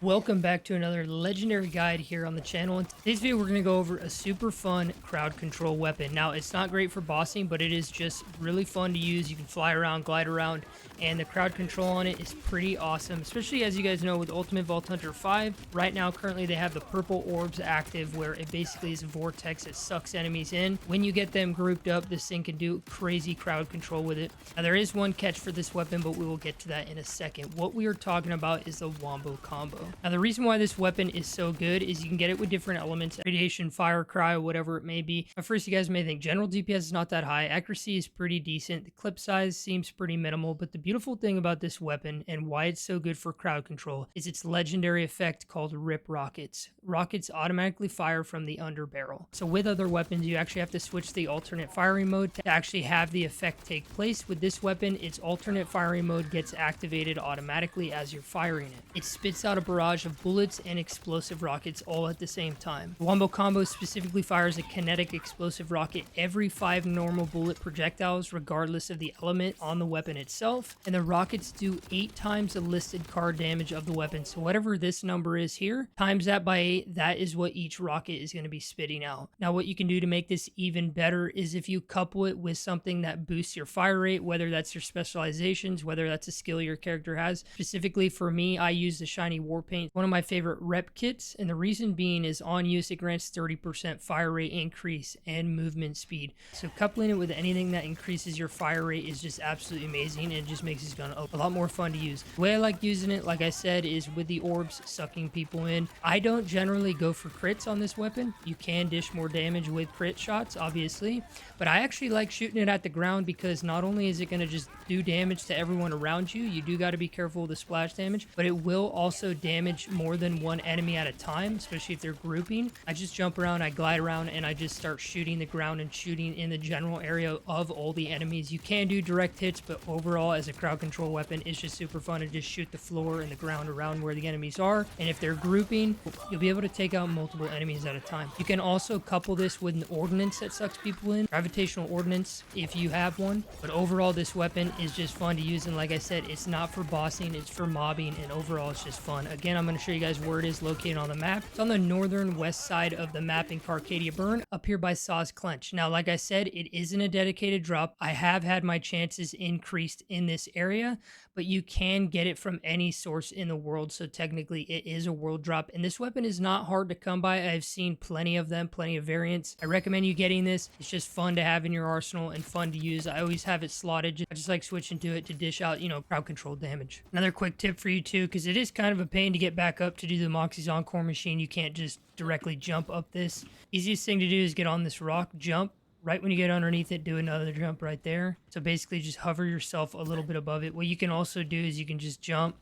Welcome back to another legendary guide here on the channel. In today's video, we're going to go over a super fun crowd control weapon. Now, it's not great for bossing, but it is just really fun to use. You can fly around, glide around, and the crowd control on it is pretty awesome, especially as you guys know with Ultimate Vault Hunter 5. Right now, currently, they have the purple orbs active where it basically is a vortex that sucks enemies in. When you get them grouped up, this thing can do crazy crowd control with it. Now, there is one catch for this weapon, but we will get to that in a second. What we are talking about is the Wombo Combo. Now, the reason why this weapon is so good is you can get it with different elements, radiation, fire, cryo, whatever it may be. At first, you guys may think general DPS is not that high. Accuracy is pretty decent. The clip size seems pretty minimal, but the beautiful thing about this weapon and why it's so good for crowd control is its legendary effect called Rip Rockets. Rockets automatically fire from the underbarrel. So with other weapons, you actually have to switch the alternate firing mode to actually have the effect take place. With this weapon, its alternate firing mode gets activated automatically as you're firing it. It spits out a barrage of bullets and explosive rockets all at the same time. The Wombo Combo specifically fires a kinetic explosive rocket every 5 normal bullet projectiles regardless of the element on the weapon itself, and the rockets do 8 times the listed card damage of the weapon. So whatever this number is here, times that by 8, that is what each rocket is going to be spitting out. Now what you can do to make this even better is if you couple it with something that boosts your fire rate, whether that's your specializations, whether that's a skill your character has. Specifically for me, I use the shiny war paint, one of my favorite rep kits, and the reason being is on use it grants 30% fire rate increase and movement speed. So coupling it with anything that increases your fire rate is just absolutely amazing, and it just makes this gun a lot more fun to use. The way I like using it, like I said, is with the orbs sucking people in. I don't generally go for crits on this weapon. You can dish more damage with crit shots, obviously, but I actually like shooting it at the ground because not only is it going to just do damage to everyone around you, you do got to be careful with the splash damage, but it will also damage more than one enemy at a time, especially if they're grouping. I just jump around, I glide around, and I just start shooting the ground and shooting in the general area of all the enemies. You can do direct hits, but overall as a crowd control weapon, it's just super fun to just shoot the floor and the ground around where the enemies are, and if they're grouping, you'll be able to take out multiple enemies at a time. You can also couple this with an ordnance that sucks people in, gravitational ordnance if you have one, but overall this weapon is just fun to use, and like I said, it's not for bossing, it's for mobbing, and overall it's just fun. Again, I'm going to show you guys where it is located on the map. It's on the northern west side of the map in Carcadia Burn, up here by Saw's Clench. Now, like I said, it isn't a dedicated drop. I have had my chances increased in this area, but you can get it from any source in the world, so technically it is a world drop, and this weapon is not hard to come by. I've seen plenty of them, plenty of variants. I recommend you getting this. It's just fun to have in your arsenal and fun to use. I always have it slotted. I just like switching to it to dish out, crowd control damage. Another quick tip for you too, because it is kind of a pain to get back up to do the Moxie's Encore machine. You can't just directly jump up this. Easiest thing to do is get on this rock, jump. Right when you get underneath it, do another jump right there. So basically just hover yourself a little bit above it. What you can also do is you can just jump,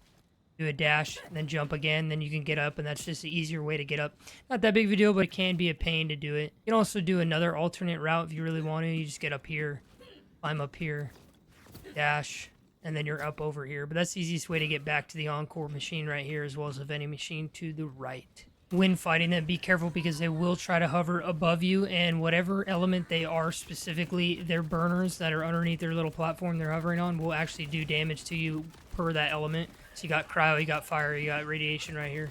do a dash, and then jump again, then you can get up, and that's just an easier way to get up. Not that big of a deal, but it can be a pain to do it. You can also do another alternate route if you really want to. You just get up here, climb up here, dash, and then you're up over here. But that's the easiest way to get back to the Encore machine right here, as well as the vending machine to the right. When fighting them, be careful because they will try to hover above you, and whatever element they are, specifically their burners that are underneath their little platform they're hovering on, will actually do damage to you per that element. So you got cryo, you got fire, you got radiation right here.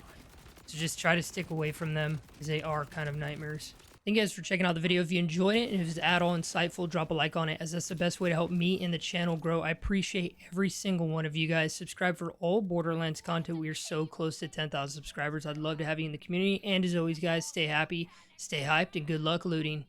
So just try to stick away from them because they are kind of nightmares. Thank you guys for checking out the video. If you enjoyed it and if it's at all insightful, drop a like on it, as that's the best way to help me and the channel grow. I appreciate every single one of you guys. Subscribe for all Borderlands content. We are so close to 10,000 subscribers. I'd love to have you in the community. And as always, guys, stay happy, stay hyped, and good luck looting.